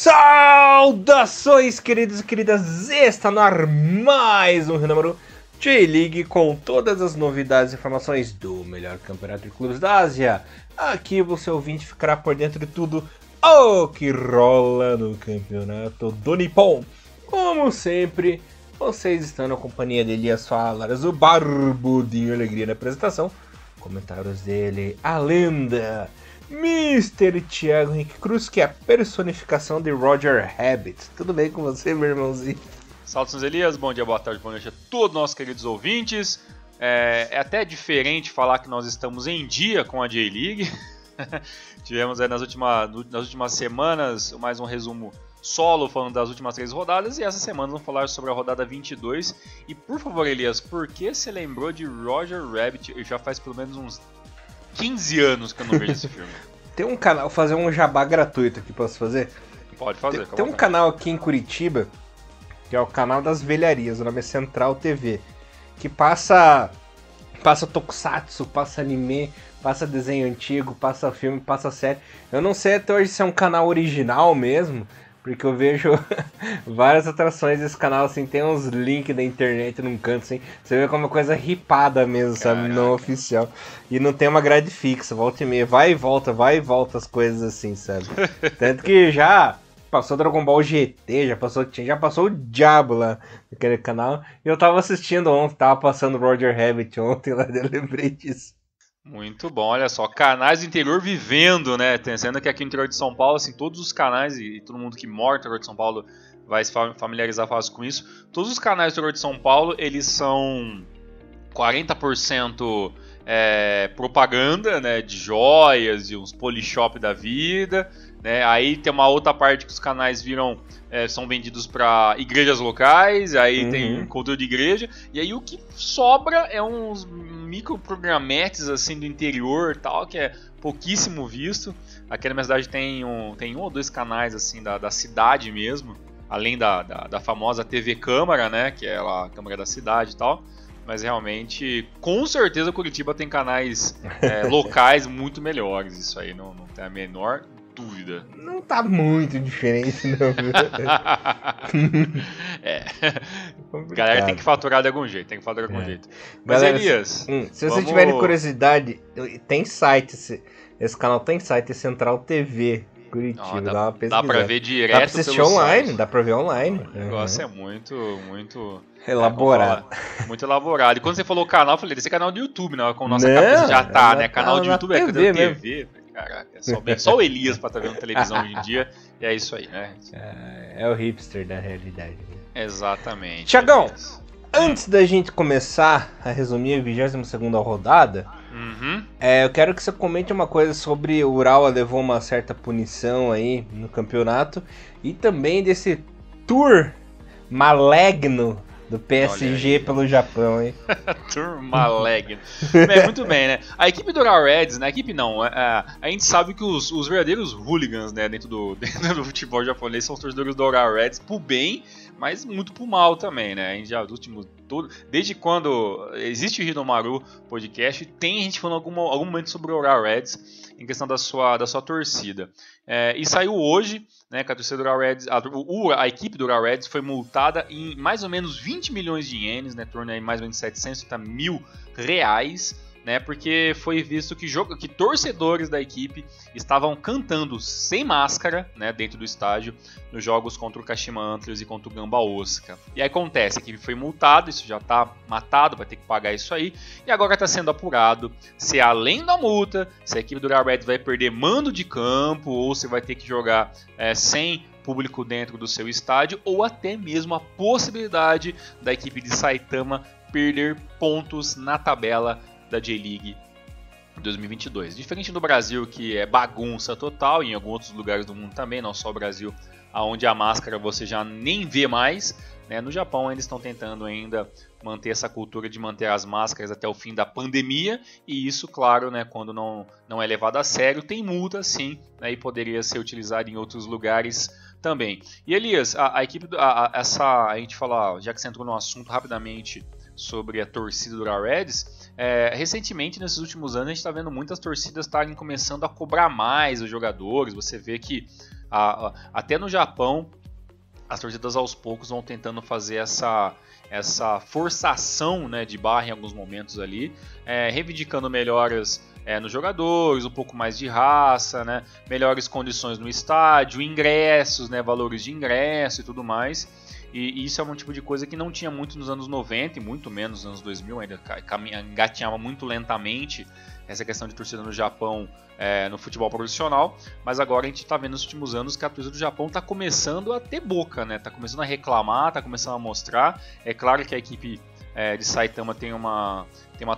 Saudações, queridos e queridas! Está no ar mais um Renamaru J-League com todas as novidades e informações do melhor campeonato de clubes da Ásia. Aqui você ouvinte ficará por dentro de tudo o que rola no campeonato do Nippon. Como sempre, vocês estão na companhia de Elias Falaras, o Barbudinho Alegria na apresentação. Comentários dele, a lenda Mr. Thiago Henrique Cruz, que é a personificação de Roger Rabbit. Tudo bem com você, meu irmãozinho? Saudações, Elias. Bom dia, boa tarde, boa noite a todos nossos queridos ouvintes. É até diferente falar que nós estamos em dia com a J-League. Tivemos nas últimas semanas mais um resumo solo falando das últimas 3 rodadas, e essa semana vamos falar sobre a rodada 22. E por favor, Elias, por que você lembrou de Roger Rabbit? Já faz pelo menos uns 15 anos que eu não vejo esse filme. Tem um canal, vou fazer um jabá gratuito aqui, posso fazer? Pode fazer. Tem um canal aqui em Curitiba, que é o canal das velharias, o nome é Central TV, que passa tokusatsu, passa anime, passa desenho antigo, passa filme, passa série. Eu não sei até hoje se é um canal original mesmo, porque eu vejo várias atrações desse canal, assim, tem uns links da internet num canto, assim, você vê como uma coisa ripada mesmo, sabe, Caraca. não oficial. E não tem uma grade fixa, volta e meia, vai e volta as coisas assim, sabe. Tanto que já passou Dragon Ball GT, já passou o Diabo lá naquele canal, e eu tava assistindo ontem, tava passando Roger Rabbit ontem lá, eu lembrei disso. Muito bom, olha só, canais do interior vivendo, né? Sendo que aqui no interior de São Paulo, assim, todos os canais, e todo mundo que mora no interior de São Paulo vai se familiarizar fácil com isso, todos os canais do interior de São Paulo, eles são 40% propaganda, né, de joias e uns polishop da vida, né? Aí tem uma outra parte que os canais são vendidos para igrejas locais, aí tem conteúdo de igreja, e aí o que sobra é uns microprogrametes assim do interior, tal, que é pouquíssimo visto. Aqui na minha cidade tem um ou dois canais assim da cidade mesmo, além da famosa TV Câmara, né, que é a Câmara da cidade e tal. Mas realmente, com certeza Curitiba tem canais locais muito melhores, isso aí não tem a menor dúvida. Não tá muito diferente, não. Galera tem que faturar de algum jeito, Mas galera, Elias, se vocês tiverem curiosidade, tem site, esse canal tem site, é Central TV Curitiba, dá uma pesquisada. Dá pra ver direto, dá pra assistir online, site. Dá pra ver online. O negócio é muito elaborado. Muito elaborado. E quando você falou o canal, eu falei, esse canal do YouTube, né? Com nossa cabeça já tá, né? Canal de YouTube é coisa da TV. Caraca, só o Elias pra estar vendo televisão hoje em dia. E é isso aí, né? É o hipster da realidade. Exatamente. Tiagão, antes da gente começar a resumir a 22ª rodada, eu quero que você comente uma coisa sobre o Urawa levou uma certa punição aí no campeonato e também desse tour maligno do PSG pelo Japão, hein? Tour maligno. Muito bem, né? A equipe do Urawa Reds, né? A equipe não, a gente sabe que os verdadeiros hooligans, né, dentro do futebol japonês são os torcedores do Urawa Reds, pro bem, mas muito pro mal também, né? A gente já, desde quando existe o Hinomaru Podcast, tem a gente falando algum momento sobre o Urawa Reds em questão da sua torcida. E saiu hoje, né, que a torcida do Urawa Reds, a equipe do Urawa Reds foi multada em mais ou menos 20 milhões de ienes, né, torno aí mais ou menos 750 mil reais, né, porque foi visto que torcedores da equipe estavam cantando sem máscara, né, dentro do estádio nos jogos contra o Kashima Antlers e contra o Gamba Osaka. E aí acontece, a equipe foi multada, isso já está matado, vai ter que pagar isso aí, e agora está sendo apurado se além da multa, se a equipe do Urawa Reds vai perder mando de campo ou se vai ter que jogar sem público dentro do seu estádio, ou até mesmo a possibilidade da equipe de Saitama perder pontos na tabela da J-League 2022. Diferente do Brasil, que é bagunça total, e em alguns outros lugares do mundo também, não só o Brasil, onde a máscara você já nem vê mais, né? No Japão eles estão tentando ainda manter essa cultura de manter as máscaras até o fim da pandemia, e isso, claro, né, quando não é levado a sério, tem multa sim, né, e poderia ser utilizado em outros lugares também. E Elias, a equipe, a gente fala, já que você entrou no assunto rapidamente sobre a torcida do Urawa Reds, recentemente, nesses últimos anos, a gente está vendo muitas torcidas estarem começando a cobrar mais os jogadores. Você vê que Até no Japão, as torcidas aos poucos vão tentando fazer essa forçação, né, de barra em alguns momentos ali, reivindicando melhoras nos jogadores, um pouco mais de raça, né, melhores condições no estádio, ingressos, né, valores de ingresso e tudo mais. E isso é um tipo de coisa que não tinha muito nos anos 90 e muito menos nos anos 2000, ainda engatinhava muito lentamente essa questão de torcida no Japão, no futebol profissional, mas agora a gente está vendo nos últimos anos que a torcida do Japão está começando a ter boca, né? Está começando a reclamar, está começando a mostrar. É claro que a equipe de Saitama tem uma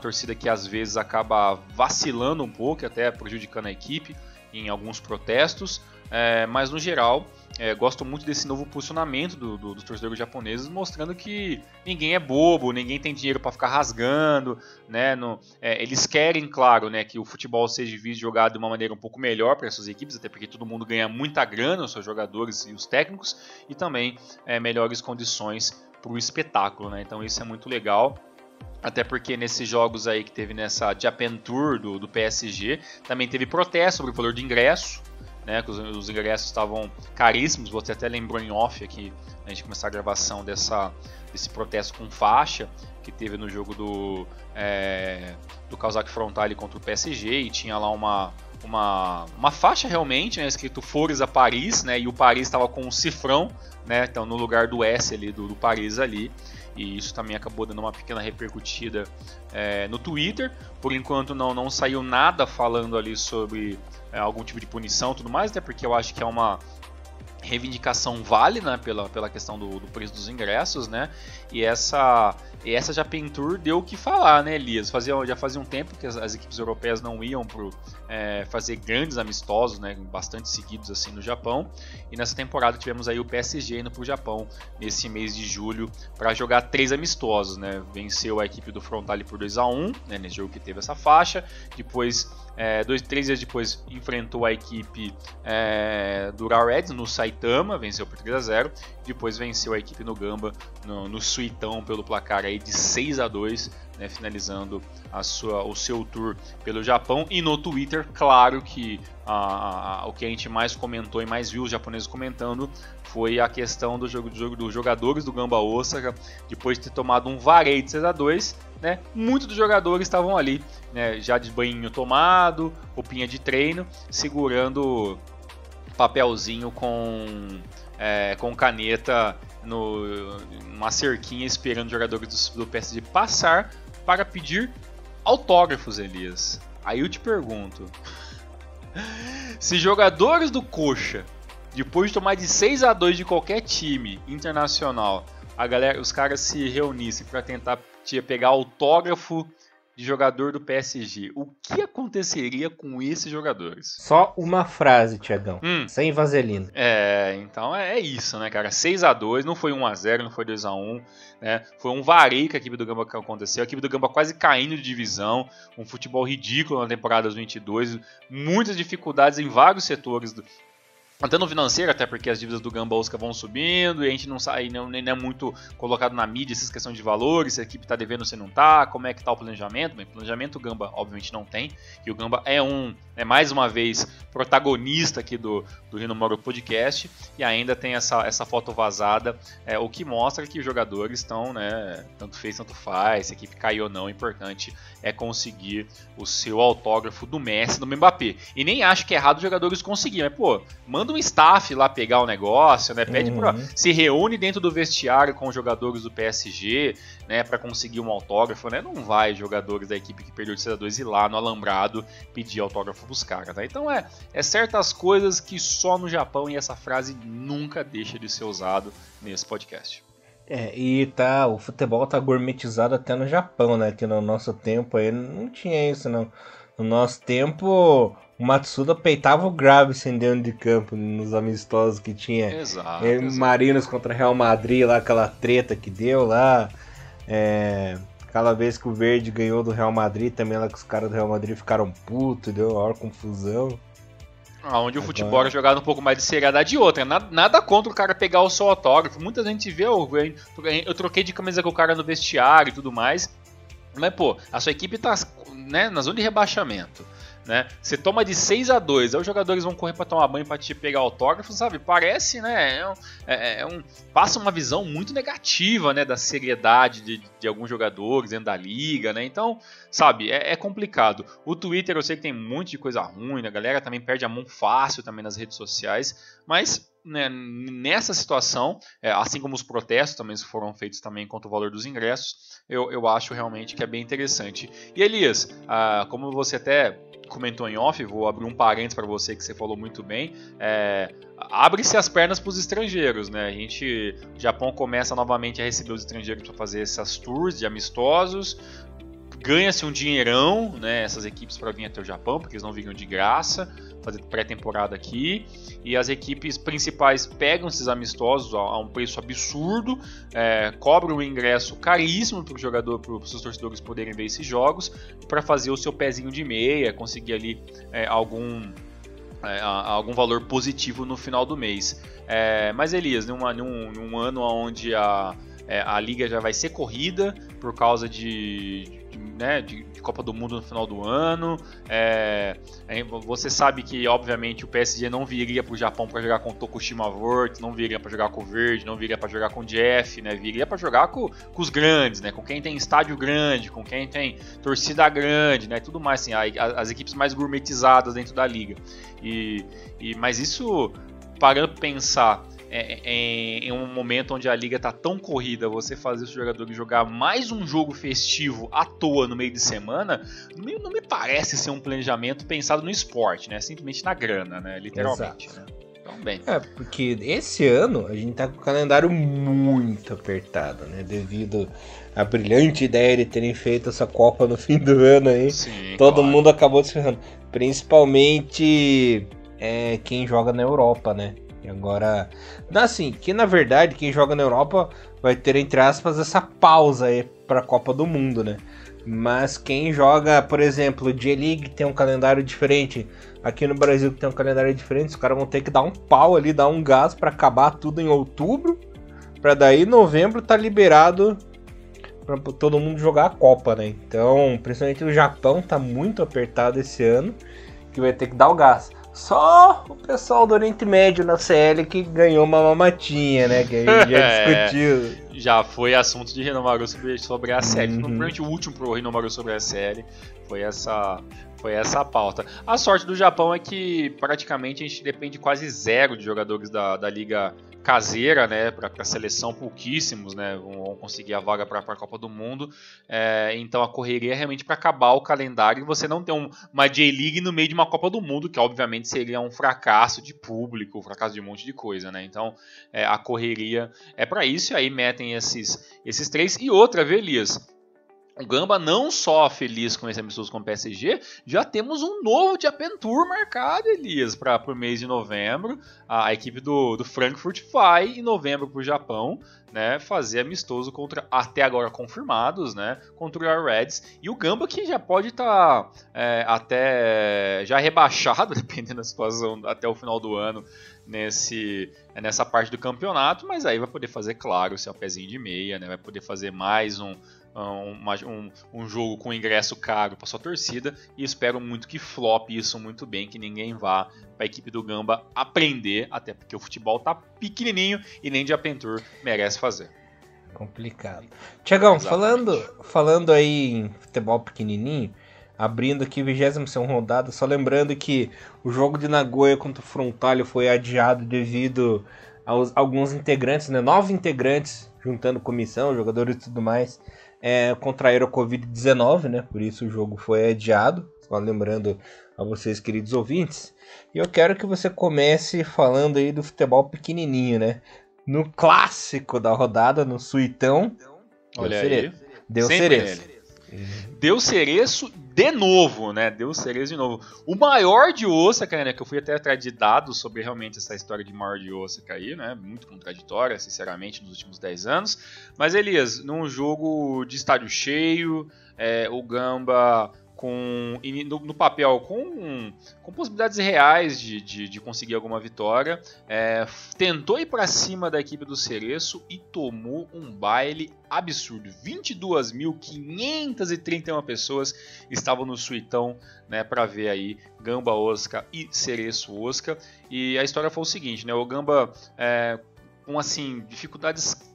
torcida que às vezes acaba vacilando um pouco, até prejudicando a equipe em alguns protestos, mas no geral gosto muito desse novo posicionamento dos torcedores japoneses, mostrando que ninguém é bobo, ninguém tem dinheiro para ficar rasgando, né? Eles querem, claro, né, que o futebol seja visto jogado de uma maneira um pouco melhor para essas equipes, até porque todo mundo ganha muita grana, os seus jogadores e os técnicos, e também melhores condições para o espetáculo, né? Então isso é muito legal. Até porque nesses jogos aí que teve nessa Japan Tour do PSG, também teve protesto sobre o valor de ingresso, né, que os ingressos estavam caríssimos. Você até lembrou em off aqui, a gente começar a gravação desse protesto com faixa que teve no jogo do Kawasaki Frontale contra o PSG, e tinha lá uma faixa realmente, né, escrito Forza Paris, né, e o Paris estava com um cifrão, né, então no lugar do S ali do Paris ali. E isso também acabou dando uma pequena repercutida no Twitter. Por enquanto não saiu nada falando ali sobre algum tipo de punição e tudo mais, até porque eu acho que é uma reivindicação válida, né, pela questão do preço dos ingressos, né? E essa Japan Tour deu o que falar, né, Elias? Já fazia um tempo que as equipes europeias não iam fazer grandes amistosos, né, bastante seguidos assim no Japão. E nessa temporada tivemos aí o PSG indo para o Japão nesse mês de julho para jogar 3 amistosos, né? Venceu a equipe do Frontale por 2-1, né, nesse jogo que teve essa faixa. Depois 3 dias depois enfrentou a equipe do Urawa Reds no Saitama, venceu por 3-0. Depois venceu a equipe no Gamba no Suitão pelo placar aí de 6-2, né, finalizando o seu tour pelo Japão. E no Twitter, claro que o que a gente mais comentou e mais viu os japoneses comentando foi a questão dos jogadores do Gamba Osaka, depois de ter tomado um vareio de 6-2, né, muitos dos jogadores estavam ali, né, já de banhinho tomado, roupinha de treino, segurando papelzinho com caneta numa cerquinha, esperando os jogadores do PSG passar para pedir autógrafos, Elias. Aí eu te pergunto, se jogadores do Coxa, depois de tomar de 6-2 de qualquer time internacional, os caras se reunissem para tentar pegar autógrafo de jogador do PSG, o que aconteceria com esses jogadores? Só uma frase, Tiagão, sem vaselina. Então é isso, né, cara? 6-2, não foi 1-0, não foi 2-1, né? Foi um vareio que a equipe do Gamba aconteceu, a equipe do Gamba quase caindo de divisão, um futebol ridículo na temporada 2022, muitas dificuldades em vários setores até no financeiro, até porque as dívidas do Gamba Osaka vão subindo e a gente não sai, não é muito colocado na mídia essas questões de valores, se a equipe está devendo ou se não está, como é que está o planejamento. Bem, planejamento o Gamba obviamente não tem, e o Gamba é mais uma vez protagonista aqui do Rinomaru Podcast, e ainda tem essa foto vazada, o que mostra que os jogadores estão, né, tanto fez, tanto faz, se a equipe caiu ou não, o importante é conseguir o seu autógrafo do Messi, do Mbappé. E nem acho que é errado os jogadores conseguirem, mas pô, manda um staff lá pegar o negócio, né? Pede se reúne dentro do vestiário com os jogadores do PSG, né, para conseguir um autógrafo, né? Não vai jogadores da equipe que perdeu de 6-2 ir lá no alambrado pedir autógrafo pros caras, né? Então é certas coisas que só no Japão, e essa frase nunca deixa de ser usado nesse podcast. O futebol tá gourmetizado até no Japão, né? Que no nosso tempo aí não tinha isso, não. No nosso tempo, o Matsuda peitava o Gravesen dentro de campo nos amistosos que tinha. Exato. Marinos contra Real Madrid, lá, aquela treta que deu lá. Aquela vez que o Verde ganhou do Real Madrid, também lá que os caras do Real Madrid ficaram putos, deu uma hora confusão. Onde o futebol é jogado um pouco mais de seriedade e outra. Nada contra o cara pegar o seu autógrafo. Muita gente vê, eu troquei de camisa com o cara no vestiário e tudo mais. Mas, pô, a sua equipe tá, né, na zona de rebaixamento, né? Você toma de 6-2, aí os jogadores vão correr para tomar banho, para te pegar autógrafo, sabe? Parece, né? Passa uma visão muito negativa, né? Da seriedade de alguns jogadores dentro da liga, né? Então, sabe? É complicado. O Twitter eu sei que tem um monte de coisa ruim, né? A galera também perde a mão fácil também nas redes sociais, mas né, nessa situação, assim como os protestos também foram feitos também contra o valor dos ingressos, eu acho realmente que é bem interessante. E Elias, como você até comentou em off, vou abrir um parênteses para você que você falou muito bem, abre-se as pernas para os estrangeiros, né? O Japão começa novamente a receber os estrangeiros para fazer essas tours de amistosos, ganha-se um dinheirão, né, essas equipes para vir até o Japão, porque eles não vinham de graça, fazer pré-temporada aqui, e as equipes principais pegam esses amistosos a um preço absurdo, cobram um ingresso caríssimo para os seus torcedores poderem ver esses jogos, para fazer o seu pezinho de meia, conseguir ali algum valor positivo no final do mês. Mas Elias, num ano onde a liga já vai ser corrida por causa de Copa do Mundo no final do ano. Você sabe que, obviamente, o PSG não viria para o Japão para jogar com o Tokushima Vert, não viria para jogar com o Verde, não viria para jogar com o Jeff, né? Viria para jogar com os grandes, né? Com quem tem estádio grande, com quem tem torcida grande, né? Tudo mais, assim, as equipes mais gourmetizadas dentro da liga. Mas isso, parando para pensar, em um momento onde a liga está tão corrida, você fazer os jogadores jogar mais um jogo festivo à toa no meio de semana, não me parece ser um planejamento pensado no esporte, né? Simplesmente na grana, né? Literalmente. Né? Então, bem. Porque esse ano a gente tá com o calendário muito apertado, né? Devido à brilhante ideia de terem feito essa Copa no fim do ano aí. Sim, todo mundo acabou se ferrando. Principalmente quem joga na Europa, né? E agora, assim, que na verdade quem joga na Europa vai ter, entre aspas, essa pausa aí pra Copa do Mundo, né? Mas quem joga, por exemplo, J-League tem um calendário diferente, aqui no Brasil que tem um calendário diferente, os caras vão ter que dar um pau ali, dar um gás pra acabar tudo em outubro, pra daí novembro tá liberado pra todo mundo jogar a Copa, né? Então, principalmente o Japão tá muito apertado esse ano, que vai ter que dar o gás. Só o pessoal do Oriente Médio na CL que ganhou uma mamatinha, né? Que a gente já discutiu. Já foi assunto de Renomaru sobre a série. Provavelmente o último pro Renomaru sobre a série foi essa a pauta. A sorte do Japão é que praticamente a gente depende quase zero de jogadores da liga caseira, né, para a seleção, pouquíssimos, né, vão conseguir a vaga para a Copa do Mundo. Então a correria é realmente para acabar o calendário e você não ter uma J-League no meio de uma Copa do Mundo, que obviamente seria um fracasso de público, um fracasso de um monte de coisa, né? Então a correria é para isso, e aí metem esses três. E outra, viu, Elias? O Gamba não só feliz com esse amistoso com o PSG, já temos um novo Japan Tour marcado, Elias, para o mês de novembro. A equipe do Frankfurt vai em novembro para o Japão, né, fazer amistoso contra, até agora confirmados, né, contra o Reds. E o Gamba que já pode estar até já rebaixado, dependendo da situação, até o final do ano, nessa parte do campeonato, mas aí vai poder fazer, claro, seu pezinho de meia, né, vai poder fazer mais um jogo com ingresso caro para sua torcida, e espero muito que flop isso muito bem, que ninguém vá para a equipe do Gamba aprender, até porque o futebol tá pequenininho e nem Japan Tour merece fazer. Complicado. Tiagão, falando aí em futebol pequenininho, abrindo aqui 22ª rodada, só lembrando que o jogo de Nagoya contra o Frontale foi adiado devido a alguns integrantes, né, 9 integrantes, juntando comissão, jogadores e tudo mais, contraíram a Covid-19, né? Por isso o jogo foi adiado. Só lembrando a vocês, queridos ouvintes. E eu quero que você comece falando aí do futebol pequenininho, né? No clássico da rodada, no Suitão. Olha aí. Deu cereço. Deu cereço de novo, né? Deu cereço de novo. O maior de Osaka, né? Que eu fui até atrás de dados sobre realmente essa história de maior de Osaka aí, né? Muito contraditória, sinceramente, nos últimos 10 anos. Mas, Elias, num jogo de estádio cheio, o Gamba no papel com possibilidades reais de conseguir alguma vitória, tentou ir para cima da equipe do Cereço e tomou um baile absurdo. 22.531 pessoas estavam no suitão, né, para ver aí Gamba Osaka e Cereço Osaka. E a história foi o seguinte, né, o Gamba com assim dificuldades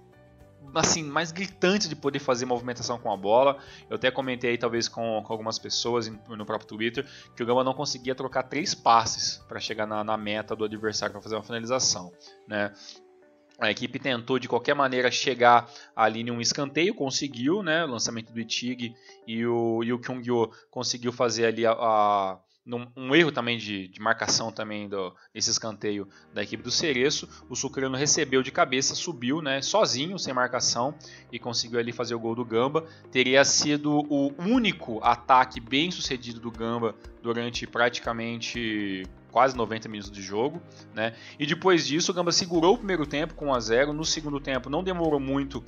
assim, mais gritantes de poder fazer movimentação com a bola. Eu até comentei aí, talvez com algumas pessoas no próprio Twitter, que o Gamba não conseguia trocar 3 passes para chegar na meta do adversário para fazer uma finalização, né? A equipe tentou de qualquer maneira chegar ali em um escanteio, conseguiu, né? O lançamento do Itig e o Kyungyo conseguiu fazer ali um erro também de marcação também desse escanteio da equipe do Cereço. O sul-coreano recebeu de cabeça, subiu, né, sozinho, sem marcação, e conseguiu ali fazer o gol do Gamba. Teria sido o único ataque bem sucedido do Gamba durante praticamente quase 90 minutos de jogo, né? E depois disso o Gamba segurou o primeiro tempo com 1-0. No segundo tempo não demorou muito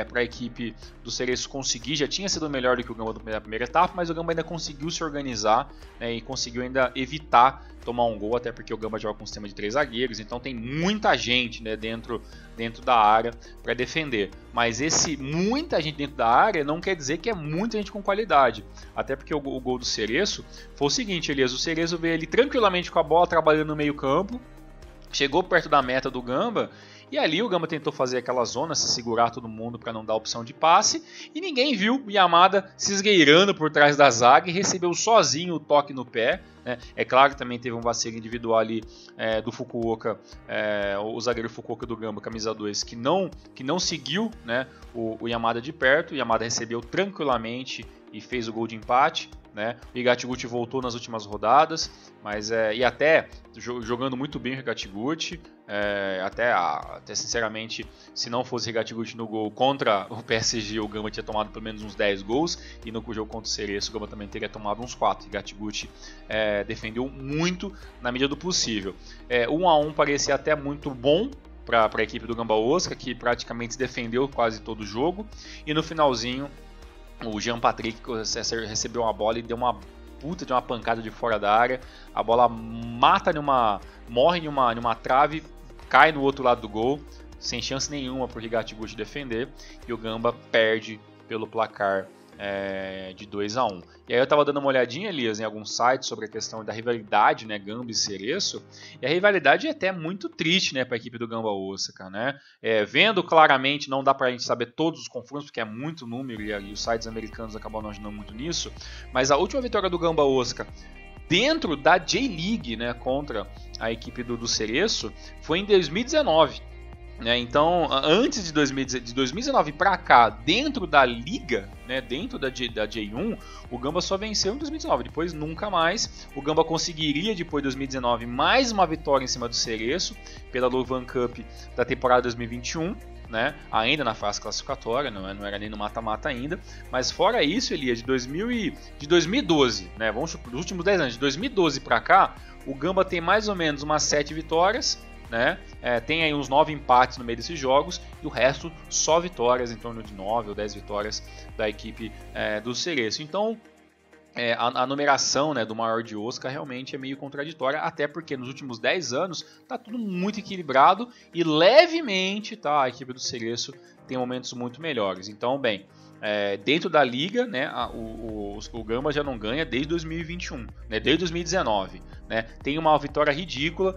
para a equipe do Cereço conseguir, já tinha sido melhor do que o Gamba da primeira etapa, mas o Gamba ainda conseguiu se organizar, né, e conseguiu ainda evitar tomar um gol, até porque o Gamba joga com um sistema de 3 zagueiros, então tem muita gente, né, dentro da área para defender. Mas esse muita gente dentro da área não quer dizer que é muita gente com qualidade, até porque o gol do Cereço foi o seguinte, Elias, o Cereço veio ali tranquilamente com a bola, trabalhando no meio campo, chegou perto da meta do Gamba, e ali o Gamba tentou fazer aquela zona, se segurar todo mundo para não dar opção de passe, e ninguém viu o Yamada se esgueirando por trás da zaga e recebeu sozinho o toque no pé, né? É claro que também teve um vacilo individual ali do Fukuoka, o zagueiro Fukuoka do Gamba, camisa 2, que não seguiu, né, o Yamada de perto. O Yamada recebeu tranquilamente e fez o gol de empate, né? O Higatiguchi voltou nas últimas rodadas, mas e até jogando muito bem o Higatiguchi, até sinceramente, se não fosse o Higatiguchi no gol contra o PSG, o Gamba tinha tomado pelo menos uns 10 gols, e no jogo contra o Cereço o Gamba também teria tomado uns 4. O Higatiguchi defendeu muito na medida do possível. 1-1 parecia até muito bom para a equipe do Gamba Osaka, que praticamente defendeu quase todo o jogo, e no finalzinho o Jean Patrick recebeu uma bola e deu uma puta de uma pancada de fora da área. A bola morre em uma trave, cai no outro lado do gol, sem chance nenhuma para o Higatiguchi defender, e o Gamba perde pelo placar de 2-1. E aí eu tava dando uma olhadinha, Elias, em alguns sites sobre a questão da rivalidade, né, Gamba e Cereço, e a rivalidade é até muito triste, né, para a equipe do Gamba Osaka, né? Vendo claramente, não dá pra gente saber todos os confrontos, porque é muito número e os sites americanos acabam não ajudando muito nisso, mas a última vitória do Gamba Osaka dentro da J-League, né, contra a equipe do Cereço foi em 2019. Então, antes de 2019 para cá, dentro da liga, né, dentro da J1, o Gamba só venceu em 2019, depois nunca mais. O Gamba conseguiria, depois de 2019, mais uma vitória em cima do Cereço, pela Louvain Cup da temporada 2021, né, ainda na fase classificatória, não era nem no mata-mata ainda. Mas fora isso, Elias, de 2012, né, vamos supor, dos últimos 10 anos, de 2012 para cá, o Gamba tem mais ou menos umas 7 vitórias, né? Tem aí uns 9 empates no meio desses jogos, e o resto só vitórias, em torno de 9 ou 10 vitórias da equipe do Cereço. Então a numeração, né, do maior de Osaka realmente é meio contraditória, até porque nos últimos 10 anos está tudo muito equilibrado, e levemente, tá, a equipe do Cereço tem momentos muito melhores. Então, bem, dentro da liga, né, o Gamba já não ganha desde 2021, né, desde 2019. Né, tem uma vitória ridícula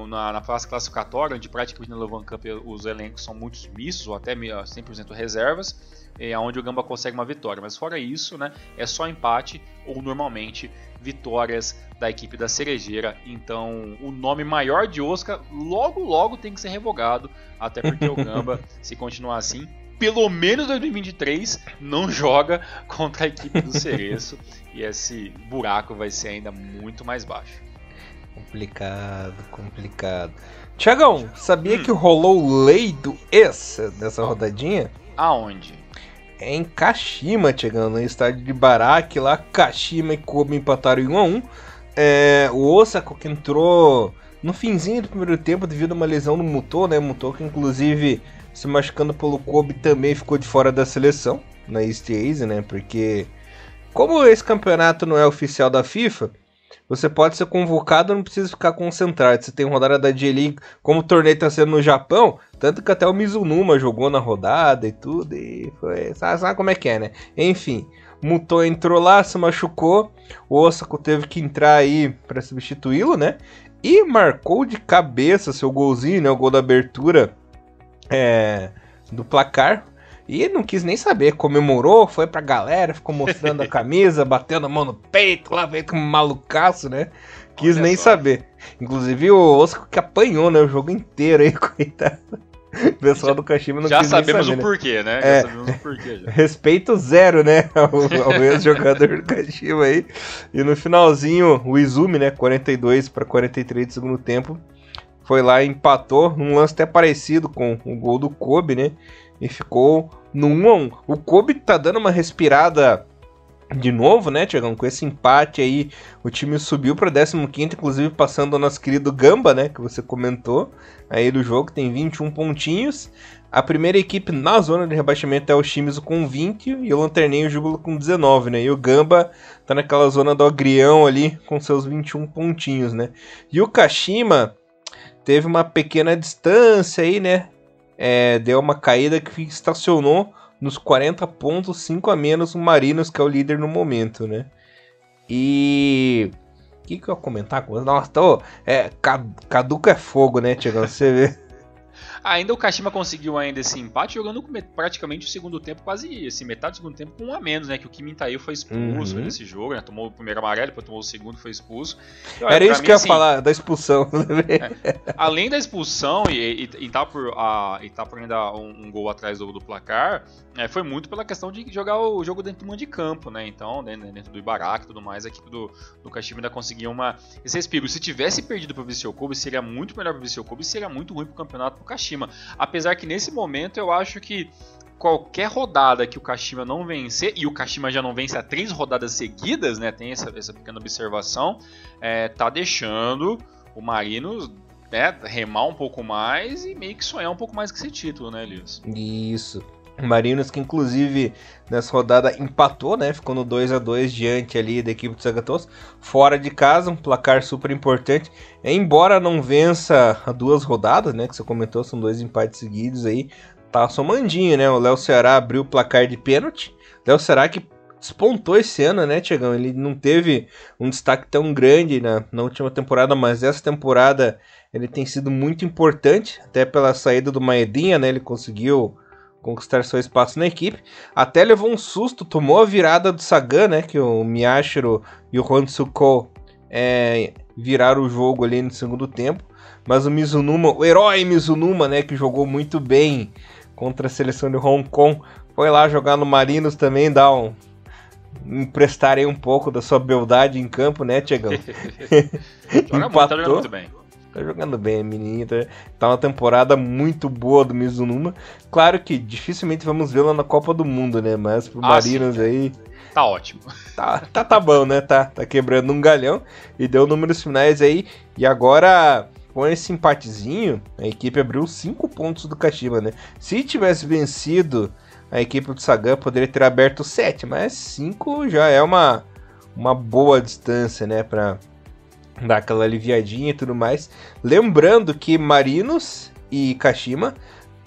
na fase classificatória, onde praticamente na Louvain Cup os elencos são muitos mistos, ou até 100% reservas, onde o Gamba consegue uma vitória. Mas fora isso, né, é só empate ou normalmente vitórias da equipe da Cerejeira. Então o nome maior de Osaka logo tem que ser revogado, até porque o Gamba, se continuar assim, pelo menos 2023 não joga contra a equipe do Cereço, e esse buraco vai ser ainda muito mais baixo. Complicado. Tiagão, sabia que rolou lei do ex nessa rodadinha? Aonde? Em Kashima, Tiagão, no estádio de Baraki lá. Kashima e Kobe empataram em 1-1. O Osaka, que entrou no finzinho do primeiro tempo devido a uma lesão no Muto, né? Muto, que inclusive se machucando pelo Kobe, também ficou de fora da seleção na East Asia, né? Porque como esse campeonato não é oficial da FIFA, você pode ser convocado, não precisa ficar concentrado. Você tem rodada da J-League, como o torneio está sendo no Japão, tanto que até o Mizunuma jogou na rodada e tudo, e foi, sabe como é que é, né? Enfim, Muto entrou lá, se machucou, o Osaka teve que entrar aí para substituí-lo, né? E marcou de cabeça seu golzinho, né? O gol da abertura do placar. E não quis nem saber, comemorou, foi pra galera, ficou mostrando a camisa, batendo a mão no peito, lá veio como um malucaço, né? Quis nem saber. Inclusive o Oscar que apanhou, né? O jogo inteiro aí, coitado. O pessoal do Kashima não quis nem saber. Já sabemos o porquê, né? Já sabemos o porquê. Já. Respeito zero, né? Ao ex-jogador do Kashima aí. E no finalzinho, o Izumi, né? 42-43 do segundo tempo. Foi lá e empatou, num lance até parecido com o gol do Kobe, né? E ficou no 1-1. O Kobe tá dando uma respirada de novo, né, Thiagão? Com esse empate aí, o time subiu para 15º, inclusive passando o nosso querido Gamba, né? Que você comentou aí do jogo, tem 21 pontinhos. A primeira equipe na zona de rebaixamento é o Shimizu com 20 e o Lanterninho e o Júbilo com 19, né? E o Gamba tá naquela zona do agrião ali com seus 21 pontinhos, né? E o Kashima teve uma pequena distância aí, né? Deu uma caída que estacionou nos 40 pontos, 5 a menos o Marinos, que é o líder no momento, né? E... o que eu ia comentar com você? Nossa, caduco é fogo, né, Thiago? Você vê... Ainda o Kashima conseguiu ainda esse empate jogando praticamente o segundo tempo, quase assim, metade do segundo tempo com um a menos, né? Que o Kim Min-tae foi expulso nesse jogo, né? Tomou o primeiro amarelo, depois tomou o segundo, foi expulso. E, olha, era isso mim, que eu ia assim, falar, da expulsão. Além da expulsão e tá por ainda um gol atrás do placar, foi muito pela questão de jogar o jogo dentro do mando de campo, né? Então, dentro do Ibaraki e tudo mais, a equipe do Kashima ainda conseguiu esse respiro. Se tivesse perdido pro Vissel Kobe, seria muito melhor pro Vissel Kobe e seria muito ruim pro campeonato pro Kashima. Apesar que nesse momento eu acho que qualquer rodada que o Kashima não vencer, e o Kashima já não vence há 3 rodadas seguidas, né? Tem essa pequena observação, tá deixando o Marinos, né, remar um pouco mais e meio que sonhar um pouco mais com esse título, né, Elias? Isso. O Marinos que inclusive nessa rodada empatou, né? Ficou no 2-2 diante ali da equipe do Sagatos, fora de casa, um placar super importante. Embora não vença a 2 rodadas, né? Que você comentou, são 2 empates seguidos aí. Tá somandinho, né? O Léo Ceará abriu o placar de pênalti. Léo Ceará que despontou esse ano, né, Tiagão? Ele não teve um destaque tão grande na última temporada, mas essa temporada ele tem sido muito importante, até pela saída do Maedinha, né? Ele conseguiu conquistar seu espaço na equipe, até levou um susto, tomou a virada do Sagan, né, que o Miyashiro e o Honshuko viraram o jogo ali no segundo tempo, mas o Mizunuma, o herói Mizunuma, né, que jogou muito bem contra a seleção de Hong Kong, foi lá jogar no Marinos também, emprestar aí um pouco da sua beldade em campo, né, Tiagão? Tá jogando muito bem. Tá jogando bem, menino. Tá uma temporada muito boa do Mizunuma. Claro que dificilmente vamos vê-la na Copa do Mundo, né? Mas pro Marinos sim, aí... Tá ótimo. Tá bom, né? Tá quebrando um galhão. E deu números finais aí. E agora, com esse empatezinho, a equipe abriu 5 pontos do Kashima, né? Se tivesse vencido, a equipe do Sagan poderia ter aberto 7. Mas 5 já é uma boa distância, né? Pra dar aquela aliviadinha e tudo mais. Lembrando que Marinos e Kashima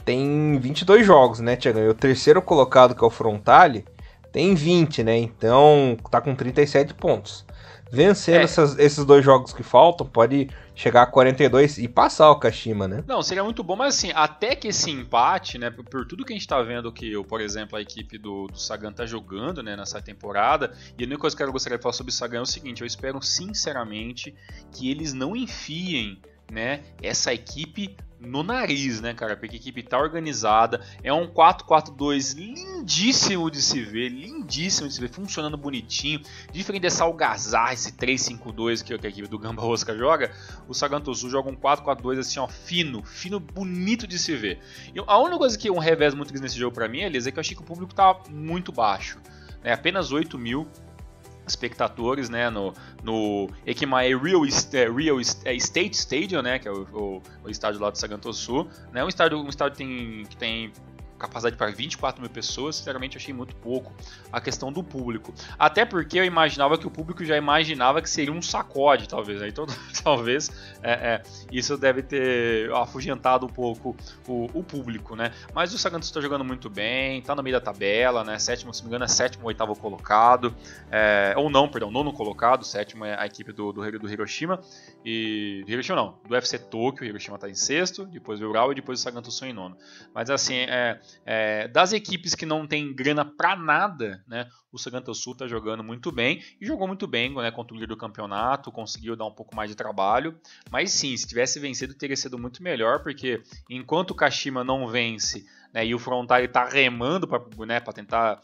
tem 22 jogos, né, Thiago? E o terceiro colocado, que é o Frontale, tem 20, né? Então tá com 37 pontos. Vencendo esses 2 jogos que faltam, pode chegar a 42 e passar o Kashima, né? Não, seria muito bom, mas assim, até que esse empate, né, por tudo que a gente tá vendo que, por exemplo, a equipe do Sagan tá jogando, né, nessa temporada, e a única coisa que eu gostaria de falar sobre o Sagan é o seguinte: eu espero sinceramente que eles não enfiem, né, essa equipe no nariz, né, cara, porque a equipe tá organizada, é um 4-4-2 lindíssimo de se ver, funcionando bonitinho, diferente dessa algazarra, esse 3-5-2 que a equipe do Gamba Osaka joga. O Sagan Tosu joga um 4-4-2 assim, ó, fino, bonito de se ver. E a única coisa que um revés muito grande nesse jogo pra mim, Elias, é que eu achei que o público tá muito baixo, né, apenas 8 mil espectadores, né, no Ekimae Real Estate Stadium, né, que é o estádio lá do Sagan Tosu, né, um estádio que tem capacidade para 24 mil pessoas, sinceramente achei muito pouco a questão do público. Até porque eu imaginava que o público já imaginava que seria um sacode, talvez. Né? Então, talvez isso deve ter afugentado um pouco o público, né? Mas o Sagantoso está jogando muito bem, está no meio da tabela, né? Sétimo, se não me engano, é sétimo ou oitavo colocado. Ou não, perdão, nono colocado. Sétimo é a equipe do Hiroshima. Do Hiroshima não, do FC Tokyo. O Hiroshima está em sexto, depois o Ural e depois o Sagantoso em nono. Mas assim, das equipes que não tem grana pra nada, né, o Sagantoso está jogando muito bem e jogou muito bem, né, contra o líder do campeonato, conseguiu dar um pouco mais de trabalho, mas sim, se tivesse vencido teria sido muito melhor, porque enquanto o Kashima não vence, né, e o Frontale está remando para, né, tentar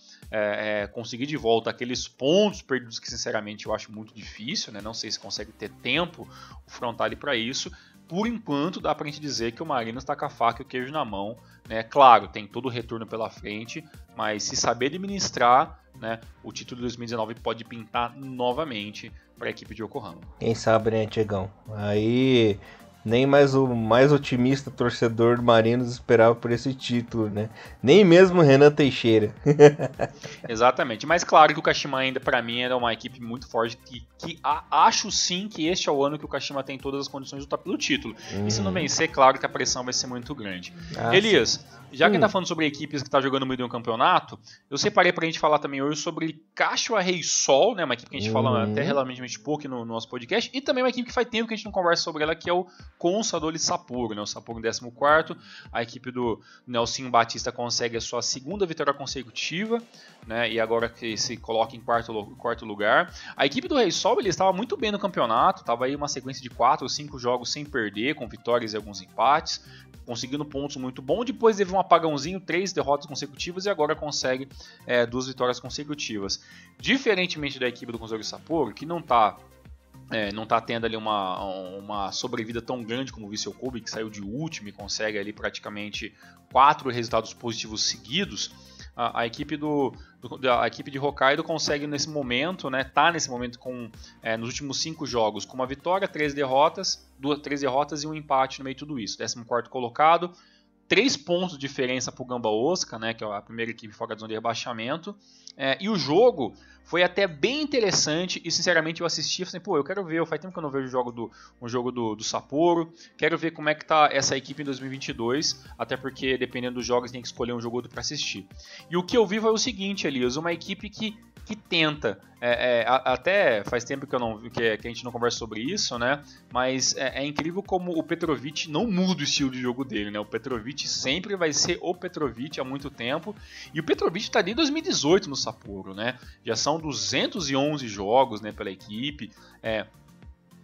conseguir de volta aqueles pontos perdidos que sinceramente eu acho muito difícil, né, não sei se consegue ter tempo o Frontale para isso. Por enquanto, dá pra gente dizer que o Marinos está com a faca e o queijo na mão. Né? Claro, tem todo o retorno pela frente, mas se saber administrar, né, o título de 2019 pode pintar novamente para a equipe de Yokohama. Quem sabe, né, Tiagão? Aí nem mais o mais otimista torcedor do Marinos esperava por esse título, né? Nem mesmo o Renan Teixeira. Exatamente, mas claro que o Kashima ainda, para mim, era uma equipe muito forte, que acho sim que este é o ano que o Kashima tem todas as condições de lutar pelo título. E se não vencer, claro que a pressão vai ser muito grande. Elias, já que a gente tá falando sobre equipes que tá jogando muito no campeonato, eu separei pra gente falar também hoje sobre Kashiwa Reysol, né, uma equipe que a gente fala até relativamente pouco no nosso podcast, e também uma equipe que faz tempo que a gente não conversa sobre ela, que é o Consadole Sapporo, né, o Sapporo em 14º, a equipe do Nelsinho Batista consegue a sua segunda vitória consecutiva, né, e agora que se coloca em quarto lugar. A equipe do Reysol, ele estava muito bem no campeonato, estava aí uma sequência de 4 ou 5 jogos sem perder, com vitórias e alguns empates, conseguindo pontos muito bons. Depois teve um apagãozinho, 3 derrotas consecutivas e agora consegue 2 vitórias consecutivas. Diferentemente da equipe do Consadole Sapporo, que não está tendo ali uma sobrevida tão grande como o Vissel Kobe, que saiu de último e consegue ali praticamente 4 resultados positivos seguidos. A equipe de Hokkaido consegue nesse momento, né, tá nesse momento nos últimos 5 jogos com uma vitória, 3 derrotas e um empate no meio de tudo isso. 14º colocado, 3 pontos de diferença para o Gamba Osaka, né, que é a primeira equipe fora da zona de rebaixamento. E o jogo foi até bem interessante e sinceramente eu assisti e falei, eu quero ver, faz tempo que eu não vejo um jogo do Sapporo, quero ver como é que tá essa equipe em 2022, até porque dependendo dos jogos tem que escolher um jogo outro para assistir. E o que eu vi foi o seguinte, Elias, uma equipe que tenta, até faz tempo que a gente não conversa sobre isso, né? Mas é incrível como o Petrovic não muda o estilo de jogo dele, né? O Petrovic sempre vai ser o Petrovic há muito tempo, e o Petrovic está ali em 2018 no Sapporo, né? Já são 211 jogos, né, pela equipe,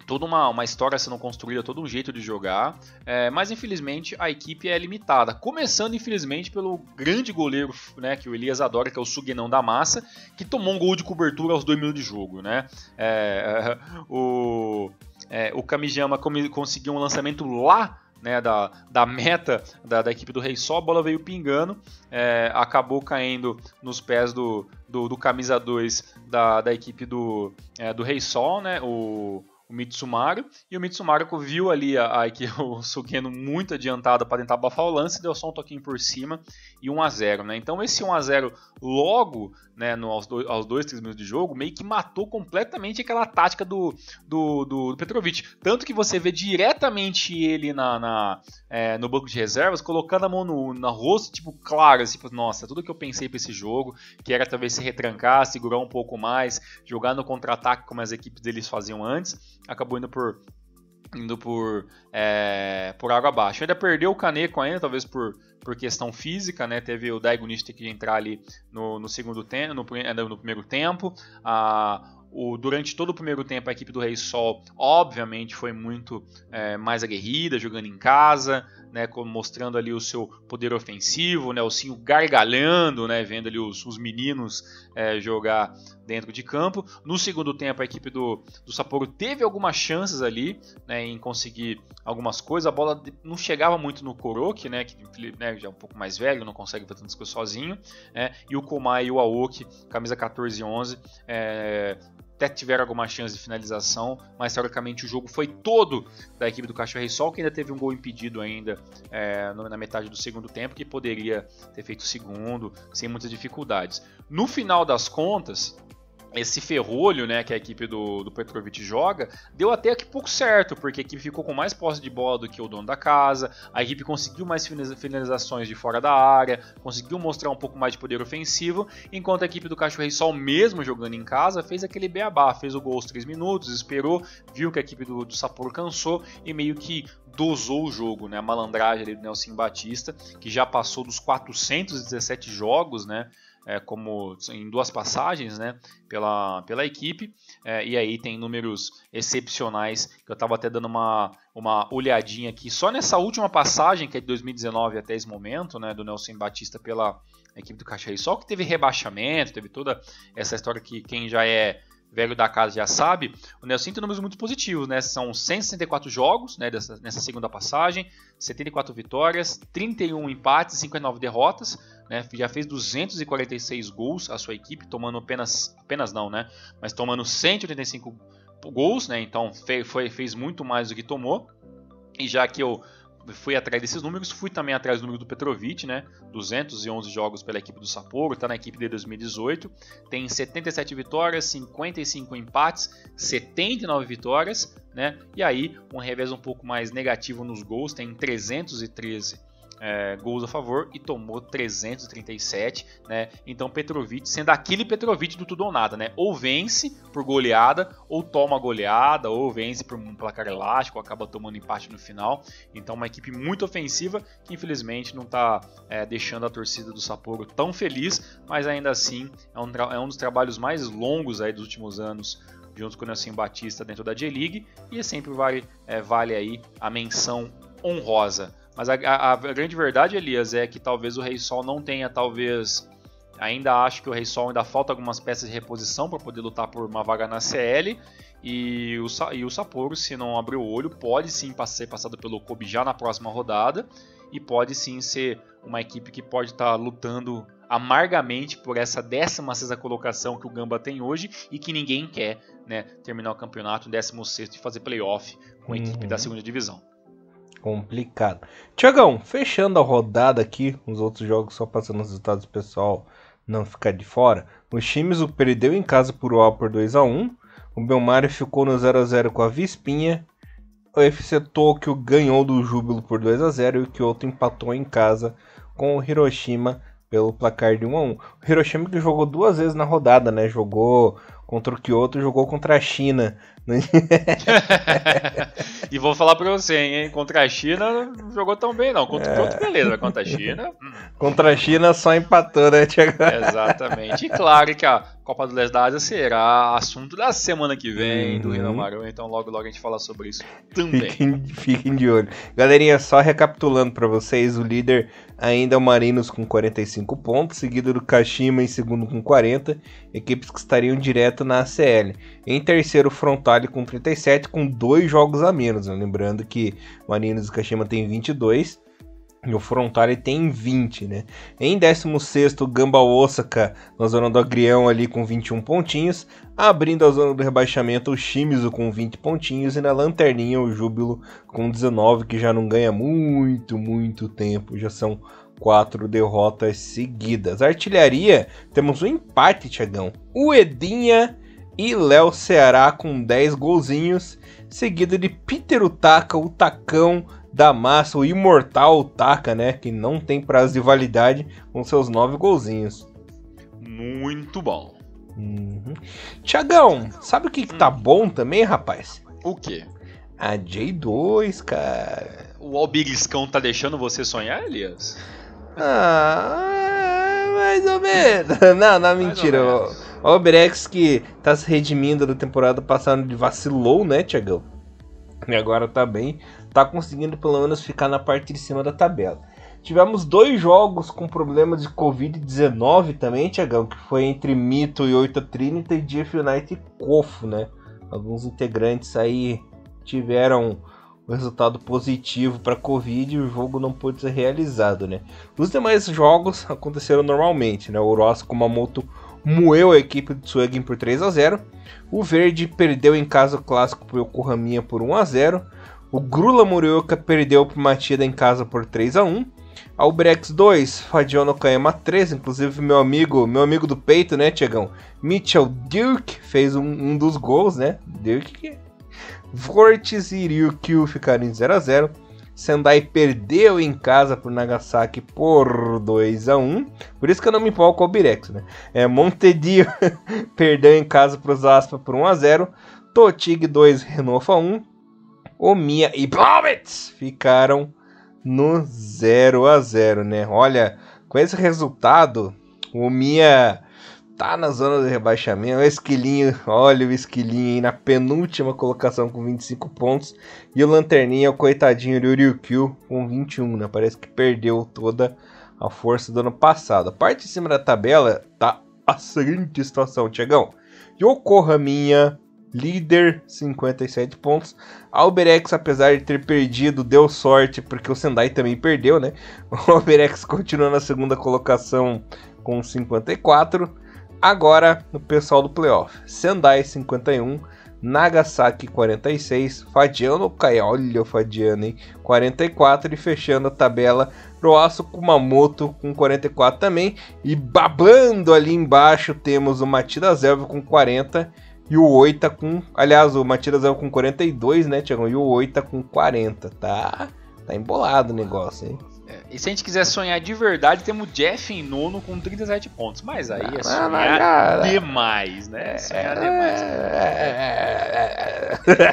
toda uma história sendo construída, todo um jeito de jogar, mas infelizmente a equipe é limitada, começando infelizmente pelo grande goleiro, né, que o Elias adora, que é o Sugenão da Massa, que tomou um gol de cobertura aos 2 minutos de jogo, né? O Kamijama conseguiu um lançamento lá, né, da meta da equipe do Reysol, a bola veio pingando, acabou caindo nos pés do camisa 2 da equipe do Reysol, né, o Mitsumaru, e o Mitsumaru viu ali o Sugeno muito adiantado para tentar abafar o lance, deu só um toquinho por cima e 1-0, né? Então esse 1-0 logo, né, aos 2, 3 minutos de jogo, meio que matou completamente aquela tática do Petrovic, tanto que você vê diretamente ele no banco de reservas, colocando a mão no rosto, tipo, claro, assim, nossa, tudo que eu pensei para esse jogo, que era talvez se retrancar, segurar um pouco mais, jogar no contra-ataque como as equipes deles faziam antes, acabou indo por água abaixo. Ainda perdeu o Kaneko ainda, talvez por questão física, né? Teve o Daigo Nishi ter que entrar ali no segundo tempo, no primeiro tempo. Durante todo o primeiro tempo a equipe do Reysol obviamente foi muito mais aguerrida, jogando em casa, né, mostrando ali o seu poder ofensivo, né, o Sinho gargalhando, né, vendo ali os meninos jogar dentro de campo. No segundo tempo a equipe do Sapporo teve algumas chances ali, né, em conseguir algumas coisas. A bola não chegava muito no Kuroki, né, que já é um pouco mais velho, não consegue fazer tantas coisas sozinho, né, e o Komai e o Aoki, camisa 14 e 11, até tiveram alguma chance de finalização, mas teoricamente o jogo foi todo da equipe do Cachorro Rei Sol, que ainda teve um gol impedido ainda na metade do segundo tempo, que poderia ter feito o segundo sem muitas dificuldades. No final das contas, esse ferrolho, né, que a equipe do Petrovic joga, deu até que pouco certo, porque a equipe ficou com mais posse de bola do que o dono da casa, a equipe conseguiu mais finalizações de fora da área, conseguiu mostrar um pouco mais de poder ofensivo, enquanto a equipe do Cachorro Rei Sol, mesmo jogando em casa, fez aquele beabá, fez o gol aos 3 minutos, esperou, viu que a equipe do Sapporo cansou e meio que dosou o jogo, né, a malandragem ali do Nelson Batista, que já passou dos 417 jogos, né, como em 2 passagens, né, pela equipe, e aí tem números excepcionais, que eu estava até dando uma olhadinha aqui, só nessa última passagem, que é de 2019 até esse momento, né, do Nelson Batista pela equipe do Cachorro Rei Sol, que teve rebaixamento, teve toda essa história que quem já é velho da casa já sabe, o Nelson tem números muito positivos, né? São 164 jogos, né, nessa segunda passagem, 74 vitórias, 31 empates e 59 derrotas, né? Já fez 246 gols a sua equipe, tomando apenas não, né? Mas tomando 185 gols, né? Então fez muito mais do que tomou. E já que eu fui atrás desses números, fui também atrás do número do Petrovic, né? 211 jogos pela equipe do Sapporo, está na equipe de 2018, tem 77 vitórias, 55 empates, 79 vitórias, né? E aí um revés um pouco mais negativo nos gols, tem 313 gols a favor e tomou 337, né? Então Petrovic, sendo aquele Petrovic do tudo ou nada, né? Ou vence por goleada, ou toma goleada, ou vence por um placar elástico, ou acaba tomando empate no final. Então uma equipe muito ofensiva que infelizmente não está deixando a torcida do Sapporo tão feliz, mas ainda assim é um dos trabalhos mais longos aí dos últimos anos, junto com o Nelson Batista dentro da J-League, e sempre vale aí a menção honrosa. Mas a grande verdade, Elias, é que talvez o Rei Sol não tenha, ainda acho que o Rei Sol ainda falta algumas peças de reposição para poder lutar por uma vaga na CL, e o Sapporo, se não abrir o olho, pode sim ser passado pelo Kobe já na próxima rodada, e pode sim ser uma equipe que pode estar lutando amargamente por essa 16ª colocação que o Gamba tem hoje, e que ninguém quer, né, terminar o campeonato em 16º e fazer playoff com a equipe da 2ª divisão. Complicado. Tiagão, fechando a rodada aqui, os outros jogos só passando os resultados, pessoal não ficar de fora. O Shimizu perdeu em casa por UA por 2-1. O Belmari ficou no 0-0 com a Vispinha. O FC Tokyo ganhou do Júbilo por 2-0 e o Kyoto empatou em casa com o Hiroshima pelo placar de 1-1. O Hiroshima que jogou 2 vezes na rodada, né? Jogou contra o Kyoto, jogou contra a China. E vou falar pra você, hein? Contra a China não jogou tão bem, não. Contra o Kyoto, beleza. Contra a China... Contra a China só empatou, né, Thiago? Exatamente. E claro que a Copa do Leste da Ásia será assunto da semana que vem do Hinamaru, então logo a gente fala sobre isso também. Fiquem de olho. Galerinha, só recapitulando pra vocês, o líder ainda é o Marinos com 45 pontos, seguido do Kashima em segundo com 40, equipes que estariam direto na ACL. Em terceiro, Frontale com 37, com 2 jogos a menos, né? Lembrando que Marinos e Kashima tem 22, e o Frontale tem 20, né? Em 16º, Gamba Osaka, na zona do Agrião ali com 21 pontinhos. Abrindo a zona do rebaixamento, o Shimizu com 20 pontinhos. E na lanterninha, o Júbilo com 19, que já não ganha muito tempo. Já são 4 derrotas seguidas. Artilharia, temos um empate, Thiagão. O Edinha e Léo Ceará com 10 golzinhos. Seguido de Peter Utaka, o Tacão da massa, o imortal Utaka, né? Que não tem prazo de validade, com seus 9 golzinhos. Muito bom. Tiagão, sabe o que tá bom também, rapaz? O quê? A J2, cara. O Albiriscão tá deixando você sonhar, Elias? Mais ou menos. Não, mentira. O Albirex que tá se redimindo da temporada passada de vacilou, né, Tiagão? E agora tá bem. Tá conseguindo pelo menos ficar na parte de cima da tabela. Tivemos 2 jogos com problemas de Covid-19 também, Tiagão, que foi entre Mito e 8 Trinity e GF United e Kofo, né? Alguns integrantes aí tiveram um resultado positivo para Covid e o jogo não pôde ser realizado, né? Os demais jogos aconteceram normalmente, né? O Orochi Kumamoto moeu a equipe do Suegen por 3-0. O Verde perdeu em casa o clássico para o Yokohama por 1-0. O Grula Morioka perdeu para o Machida em casa por 3-1. Albirex 2, Fadion Okayama 3, inclusive meu amigo do peito, né, Tiagão? Mitchell Dirk fez um dos gols, né? Dirk. Vortis e Ryukyu ficaram em 0-0. Sendai perdeu em casa por Nagasaki por 2-1. Por isso que eu não me empolgo com o Albirex, né? Montedio perdeu em casa para os Aspa por 1-0. Totig 2, Renofa 1. Omiya e Blomets ficaram no 0-0, né? Olha, com esse resultado, o Omiya tá na zona do rebaixamento. O Esquilinho, olha o Esquilinho aí na penúltima colocação com 25 pontos. E o Lanterninha, o coitadinho do Ryukyu com 21, né? Parece que perdeu toda a força do ano passado. A parte de cima da tabela tá a seguinte situação, Tiagão. Yokohama, líder, 57 pontos. Albirex, apesar de ter perdido, deu sorte porque o Sendai também perdeu, né? O Albirex continua na segunda colocação com 54. Agora, no pessoal do playoff, Sendai 51, Nagasaki 46, Fadiano Kai, olha o Fadiano, hein? 44 e fechando a tabela, Roaço Kumamoto com 44 também. E babando ali embaixo temos o Matida Zelva com 40 e o Oita com... Aliás, o Matida Zelva com 42, né, Tiagão? E o Oita com 40, tá embolado o negócio, hein? E se a gente quiser sonhar de verdade, temos o Jeff em nono com 37 pontos. Mas aí é sonhar demais, né? Sonhar demais.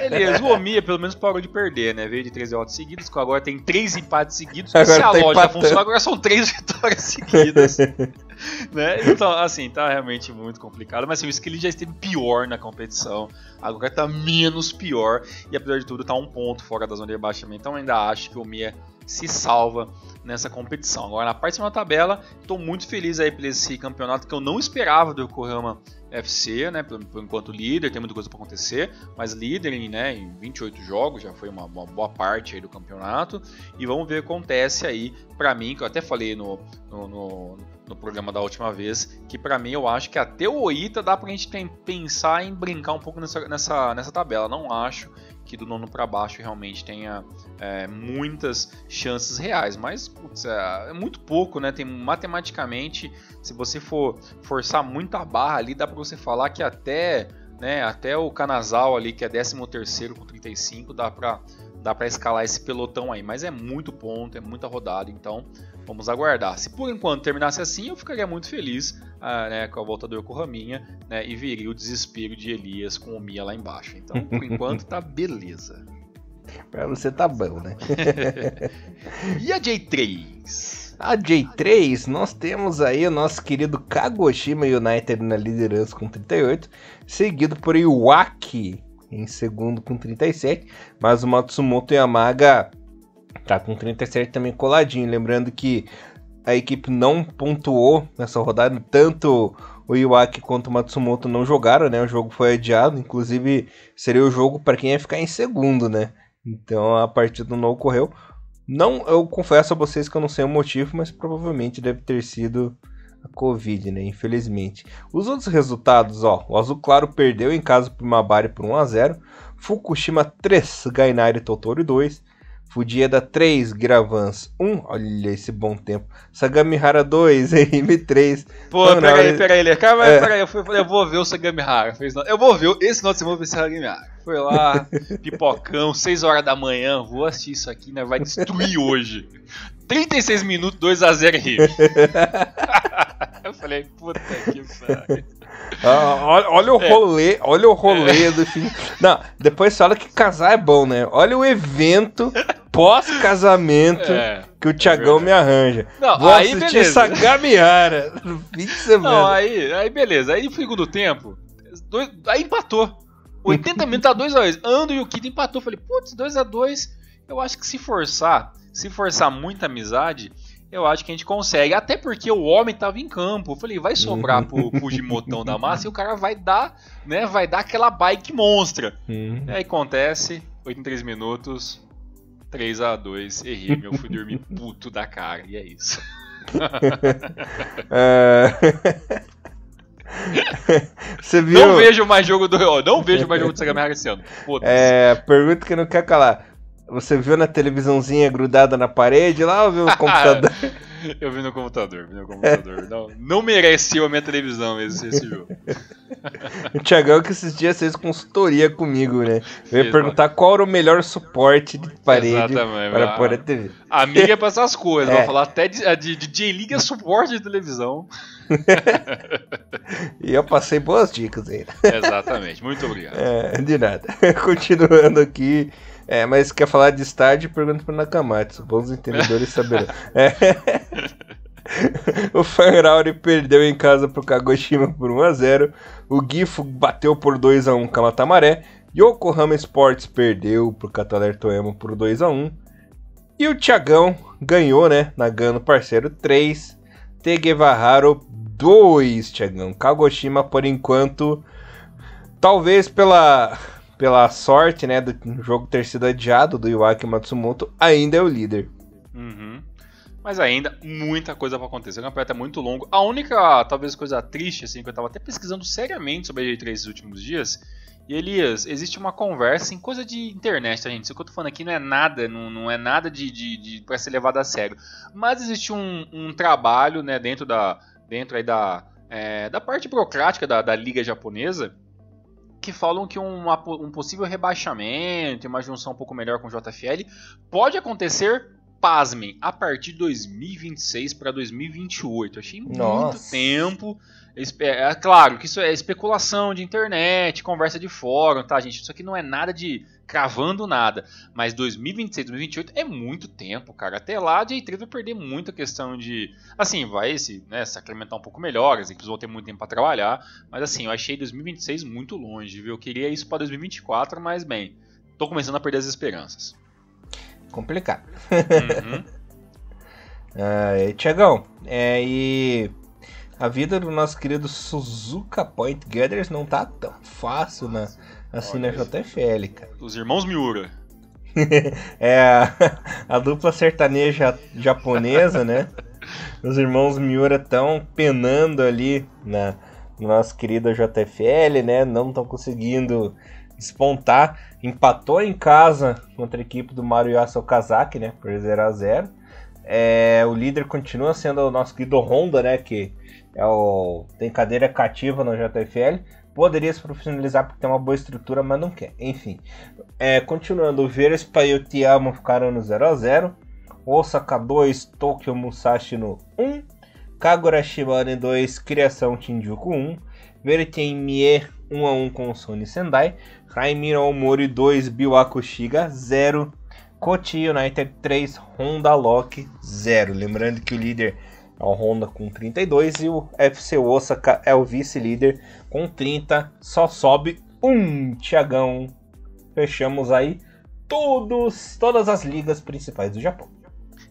Beleza, o Omiya pelo menos parou de perder, né? Veio de 3 derrotas seguidas, agora tem 3 empates seguidos. Agora se a loja funciona, agora são 3 vitórias seguidas. Né? Então, assim, tá realmente muito complicado. Mas assim, o Skilly já esteve pior na competição. Agora tá menos pior. E apesar de tudo, tá 1 ponto fora da zona de rebaixamento. Então ainda acho que o Omiya se salva nessa competição. Agora, na parte de uma tabela, estou muito feliz aí por esse campeonato que eu não esperava do Yokohama FC, né? Por enquanto líder, tem muita coisa para acontecer, mas líder, né, em 28 jogos, já foi uma boa parte aí do campeonato. E vamos ver o que acontece aí para mim, que eu até falei no programa da última vez, que para mim eu acho que até o Oita dá pra gente pensar em brincar um pouco nessa tabela. Não acho que do nono para baixo realmente tenha muitas chances reais, mas putz, é muito pouco, né? Tem matematicamente, se você for forçar muito a barra ali, dá para você falar que até o Kanazawa ali, que é 13º com 35, dá para escalar esse pelotão aí, mas é muito ponto, é muita rodada, então vamos aguardar. Se por enquanto terminasse assim, eu ficaria muito feliz, né, com a volta do Yokohaminha, né, e viria o desespero de Elias com o Omiya lá embaixo. Então, por enquanto, tá beleza. Pra você tá bom, né? E a J3? A J3, nós temos aí o nosso querido Kagoshima United na liderança com 38, seguido por Iwaki em segundo com 37, mas o Matsumoto Yamaga tá com 37 também coladinho. Lembrando que a equipe não pontuou nessa rodada, tanto o Iwaki quanto o Matsumoto não jogaram, né? O jogo foi adiado, inclusive seria o jogo para quem ia ficar em segundo, né? Então a partida não ocorreu. Não, eu confesso a vocês que eu não sei o motivo, mas provavelmente deve ter sido a Covid, né? Infelizmente. Os outros resultados, ó, o Azul Claro perdeu em casa pro Mabari por 1-0, Fukushima 3, Gainari Totoro 2, Fujieda 3, Gravans 1, olha esse bom tempo, Sagamihara 2, RM3. Pô, peraí, calma aí, peraí, eu vou ver o Sagamihara, eu vou ver, esse final de semana eu vou ver o Sagamihara. Foi lá, pipocão, 6 horas da manhã, vou assistir isso aqui, né, vai destruir hoje. 36 minutos, 2-0 RM. Eu falei, puta que pariu. Olha o rolê do fim. Não, depois fala que casar é bom, né? Olha o evento pós-casamento que o Thiagão me arranja. Não, vou aí assistir beleza. Sagamihara no fim de semana. Não, aí beleza. Aí no segundo tempo, aí empatou. 80 minutos tá 2-2. Ando e o Kid empatou. Falei, putz, 2-2. Eu acho que se forçar muita amizade, eu acho que a gente consegue. Até porque o homem tava em campo. Eu falei, vai sobrar pro Fujimotão da massa e o cara vai dar, né? Vai dar aquela bike monstra. E aí acontece, 83 minutos, 3-2, errei, eu fui dormir puto da cara. E é isso. Você viu? Não vejo mais jogo do Sega Mega esse ano. Pergunta que não quer calar. Você viu na televisãozinha grudada na parede lá ou viu no computador? Eu vi no computador. Não mereceu a minha televisão esse jogo. O Thiagão que esses dias fez consultoria comigo, né? Eu ia perguntar qual era o melhor suporte de parede para pôr a TV. A amiga é pra essas coisas, vai falar até de J-League é suporte de televisão. E eu passei boas dicas aí. Exatamente, muito obrigado. De nada. Continuando aqui. Mas quer falar de estádio? Pergunta pro Nakamatsu. Bons entendedores saberão. O Fanrauri perdeu em casa pro Kagoshima por 1-0. O Gifu bateu por 2-1 com a Matamaré. Yokohama Sports perdeu pro Cataler Toyama por 2-1. E o Thiagão ganhou, né? Nagano parceiro 3. Tegevaharo 2, Thiagão. Kagoshima, por enquanto, talvez pela sorte, né, do jogo ter sido adiado do Iwaki Matsumoto, ainda é o líder. Mas ainda, muita coisa pra acontecer. O campeonato é muito longo. A única, talvez, coisa triste, assim, que eu tava até pesquisando seriamente sobre a J3 esses últimos dias. E, Elias, existe uma conversa em coisa de internet, tá, gente? Isso que eu tô falando aqui não é nada, não é nada de pra ser levado a sério. Mas existe um trabalho, né, dentro aí da parte burocrática da Liga Japonesa, que falam que um possível rebaixamento e uma junção um pouco melhor com o JFL pode acontecer, pasmem, a partir de 2026 para 2028. Achei muito tempo. É claro que isso é especulação de internet, conversa de fórum, tá, gente? Isso aqui não é nada de cravando nada. Mas 2026, 2028 é muito tempo, cara. Até lá a J3 vai perder muita questão de... Assim, vai se aclimatar um pouco melhor, as equipes vão ter muito tempo para trabalhar. Mas assim, eu achei 2026 muito longe, viu? Eu queria isso para 2024, mas bem, tô começando a perder as esperanças. Complicado. Thiagão, e a vida do nosso querido Suzuka Point Gatherers não tá tão fácil assim na JFL, cara. Os irmãos Miura. A dupla sertaneja japonesa, né? Os irmãos Miura estão penando ali na nossa querida JFL, né? Não estão conseguindo despontar. Empatou em casa contra a equipe do Maruyasa Okazaki, né? Por 0-0. O líder continua sendo o nosso querido Honda, né? Que tem cadeira cativa no JFL. Poderia se profissionalizar porque tem uma boa estrutura, mas não quer. Enfim. Continuando, o Verespa e o Tiamo ficaram no 0-0. Osaka 2, Tokyo Musashi no 1. Kagura Shibane 2, Criação Shinjuku 1. Veriten Mie 1-1 com o Sony Sendai. Raimiro Aomori 2, Biwako Shiga 0. Kochi United 3, Honda Lock 0. Lembrando que o líder é o Honda com 32 e o FC Osaka é o vice-líder com 30. Só sobe Thiagão. Fechamos aí todas as ligas principais do Japão.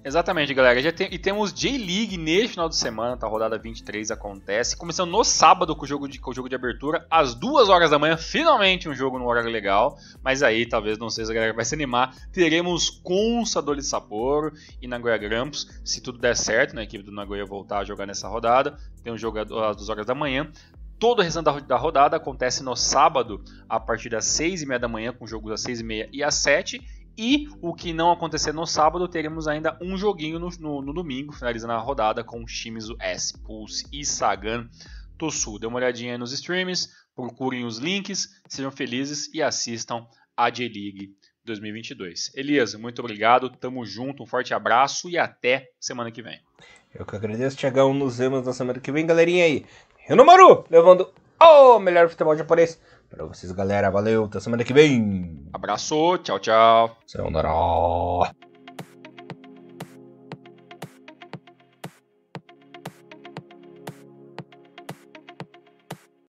Exatamente, galera. E temos J-League neste final de semana, tá? A rodada 23 acontece. Começando no sábado com o jogo de abertura, às 2 horas da manhã, finalmente um jogo no horário legal. Mas aí, talvez, não sei se a galera vai se animar. Teremos Consadole Sapporo e Nagoya Grampus, se tudo der certo, né? A equipe do Nagoya voltar a jogar nessa rodada. Tem um jogo às 2 horas da manhã. Todo o restante da rodada acontece no sábado, a partir das 6h30 da manhã, com jogos às 6h30 e às 7h. E o que não acontecer no sábado, teremos ainda um joguinho no domingo, finalizando a rodada com Shimizu S, Pulse e Sagan Tosu. Dê uma olhadinha aí nos streams, procurem os links, sejam felizes e assistam a J-League 2022. Elias, muito obrigado, tamo junto, um forte abraço e até semana que vem. Eu que agradeço, Thiagão, nos vemos na semana que vem, galerinha aí. Renomaru, levando o melhor futebol japonês pra vocês, galera. Valeu, até semana que vem. Abraço, tchau, tchau. Sayonara.